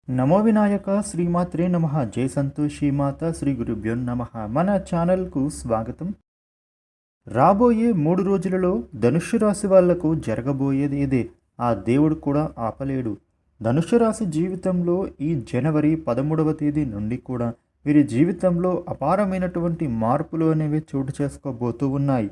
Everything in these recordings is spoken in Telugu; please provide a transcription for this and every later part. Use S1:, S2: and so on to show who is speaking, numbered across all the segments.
S1: నమో వినాయక శ్రీమాత్రే నమః. జై సంతోషి మాత శ్రీ గురుభ్యో నమః. మన ఛానల్కు స్వాగతం. రాబోయే 3 రోజులలో ధనుస్సు రాశి వాళ్లకు జరగబోయేది ఇదే. ఆ దేవుడు కూడా ఆపలేడు. ధనుస్సు రాశి జీవితంలో ఈ జనవరి 13వ తేదీ నుండి కూడా వీరి జీవితంలో అపారమైనటువంటి మార్పులు అనేవి చోటు చేసుకోబోతూ ఉన్నాయి.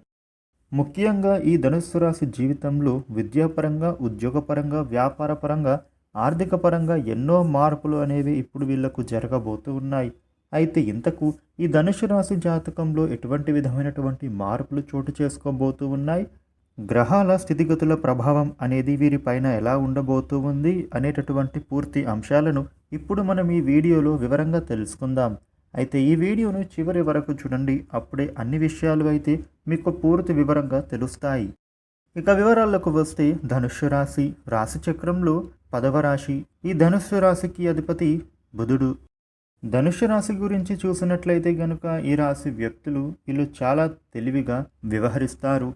S1: ముఖ్యంగా ఈ ధనుస్సు రాశి జీవితంలో విద్యాపరంగా, ఉద్యోగపరంగా, వ్యాపారపరంగా, ఆర్థిక పరంగా ఎన్నో మార్పులు అనేవి ఇప్పుడు వీళ్లకు జరగబోతూ ఉన్నాయి. అయితే ఇంతకు ఈ ధనుసు రాశి జాతకంలో ఎటువంటి విధమైనటువంటి మార్పులు చోటు చేసుకోబోతూ ఉన్నాయి, గ్రహాల స్థితిగతుల ప్రభావం అనేది వీరిపైన ఎలా ఉండబోతూ ఉంది అనేటటువంటి పూర్తి అంశాలను ఇప్పుడు మనం ఈ వీడియోలో వివరంగా తెలుసుకుందాం. అయితే ఈ వీడియోను చివరి వరకు చూడండి. అప్పుడే అన్ని విషయాలు అయితే మీకు పూర్తి వివరంగా తెలుస్తాయి. ఇక వివరాలకు వస్తే ధనుస్సు రాశి రాశి చక్రంలో 10వ రాశి. ఈ ధనుస్సు రాశికి అధిపతి బుధుడు. ధనుస్సు రాశి గురించి చూసినట్లయితే గనుక ఈ రాశి వ్యక్తులు వీళ్ళు చాలా తెలివిగా వ్యవహరిస్తారు.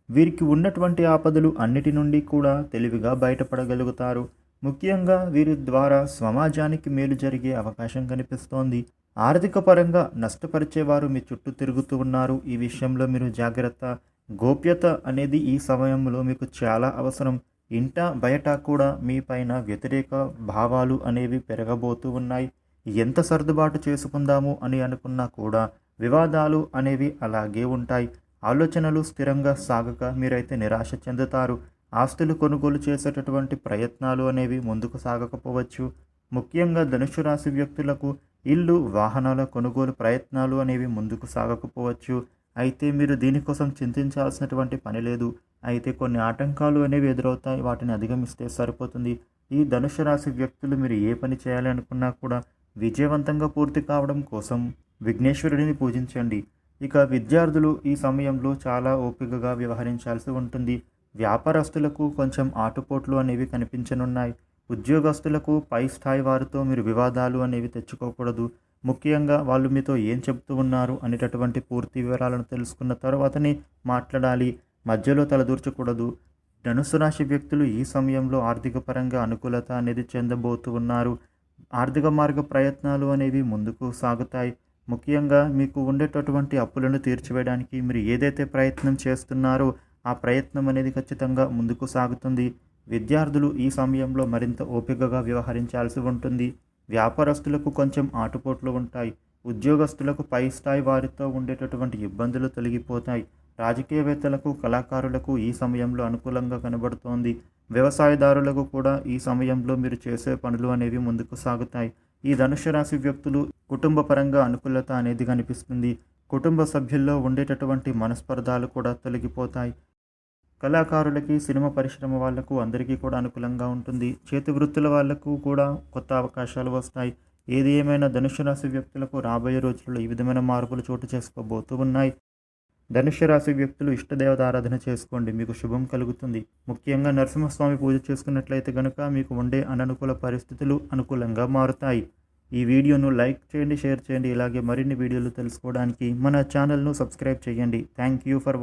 S1: వీరికి ఉన్నటువంటి ఆపదలు అన్నిటి నుండి కూడా తెలివిగా బయటపడగలుగుతారు. ముఖ్యంగా వీరి ద్వారా సమాజానికి మేలు జరిగే అవకాశం కనిపిస్తోంది. ఆర్థిక పరంగా నష్టపరిచేవారు మీ చుట్టూ తిరుగుతూ ఉన్నారు. ఈ విషయంలో మీరు జాగ్రత్త. గోప్యత అనేది ఈ సమయంలో మీకు చాలా అవసరం. ఇంట బయట కూడా మీ పైన వ్యతిరేక భావాలు అనేవి పెరగబోతూ ఉన్నాయి. ఎంత సర్దుబాటు చేసుకుందాము అని అనుకున్నా కూడా వివాదాలు అనేవి అలాగే ఉంటాయి. ఆలోచనలు స్థిరంగా సాగక మీరైతే నిరాశ చెందుతారు. ఆస్తులు కొనుగోలు చేసేటటువంటి ప్రయత్నాలు అనేవి ముందుకు సాగకపోవచ్చు. ముఖ్యంగా ధనుస్సు రాశి వ్యక్తులకు ఇల్లు, వాహనాల కొనుగోలు ప్రయత్నాలు అనేవి ముందుకు సాగకపోవచ్చు. అయితే మీరు దీనికోసం చింతించాల్సినటువంటి పని లేదు. అయితే కొన్ని ఆటంకాలు అనేవి ఎదురవుతాయి. వాటిని అధిగమిస్తే సరిపోతుంది. ఈ ధనుస్సు రాశి వ్యక్తులు మీరు ఏ పని చేయాలి అనుకున్నా కూడా విజయవంతంగా పూర్తి కావడం కోసం విఘ్నేశ్వరుడిని పూజించండి. ఇక విద్యార్థులు ఈ సమయంలో చాలా ఓపికగా వ్యవహరించాల్సి ఉంటుంది. వ్యాపారస్తులకు కొంచెం ఆటుపోట్లు అనేవి కనిపించనున్నాయి. ఉద్యోగస్తులకు పై స్థాయి వారితో మీరు వివాదాలు అనేవి తెచ్చుకోకూడదు. ముఖ్యంగా వాళ్ళు మీతో ఏం చెప్తూ ఉన్నారు అనేటటువంటి పూర్తి వివరాలను తెలుసుకున్న తర్వాతనే మాట్లాడాలి. మధ్యలో తలదూర్చకూడదు. ధనుస్సు రాశి వ్యక్తులు ఈ సమయంలో ఆర్థిక పరంగా అనుకూలత అనేది చెందబోతూ ఉన్నారు. ఆర్థిక మార్గ ప్రయత్నాలు అనేవి ముందుకు సాగుతాయి. ముఖ్యంగా మీకు ఉండేటటువంటి అప్పులను తీర్చివేయడానికి మీరు ఏదైతే ప్రయత్నం చేస్తున్నారో ఆ ప్రయత్నం అనేది ఖచ్చితంగా ముందుకు సాగుతుంది. విద్యార్థులు ఈ సమయంలో మరింత ఓపికగా వ్యవహరించాల్సి ఉంటుంది. వ్యాపారస్తులకు కొంచెం ఆటుపోట్లు ఉంటాయి. ఉద్యోగస్తులకు పై స్థాయి వారితో ఉండేటటువంటి ఇబ్బందులు తొలగిపోతాయి. రాజకీయవేత్తలకు, కళాకారులకు ఈ సమయంలో అనుకూలంగా కనబడుతోంది. వ్యవసాయదారులకు కూడా ఈ సమయంలో మీరు చేసే పనులు అనేవి ముందుకు సాగుతాయి. ఈ ధనుస్సు రాశి వ్యక్తులు కుటుంబ పరంగా అనుకూలత అనేది కనిపిస్తుంది. కుటుంబ సభ్యుల్లో ఉండేటటువంటి మనస్పర్ధాలు కూడా తొలగిపోతాయి. కళాకారులకి, సినిమా పరిశ్రమ వాళ్లకు అందరికీ కూడా అనుకూలంగా ఉంటుంది. చేతి వృత్తుల వాళ్లకు కూడా కొత్త అవకాశాలు వస్తాయి. ఏది ఏమైనా ధనుస్సు రాశి వ్యక్తులకు రాబోయే రోజుల్లో ఈ విధమైన మార్పులు చోటు చేసుకోబోతూ ఉన్నాయి. ధనుస్సు రాశి వ్యక్తులు ఇష్టదేవత ఆరాధన చేసుకోండి, మీకు శుభం కలుగుతుంది. ముఖ్యంగా నరసింహస్వామి పూజ చేసుకున్నట్లయితే కనుక మీకు ఉండే అననుకూల పరిస్థితులు అనుకూలంగా మారుతాయి. ఈ వీడియోను లైక్ చేయండి, షేర్ చేయండి. ఇలాగే మరిన్ని వీడియోలు తెలుసుకోవడానికి మన ఛానల్ను సబ్స్క్రైబ్ చేయండి. Thank you for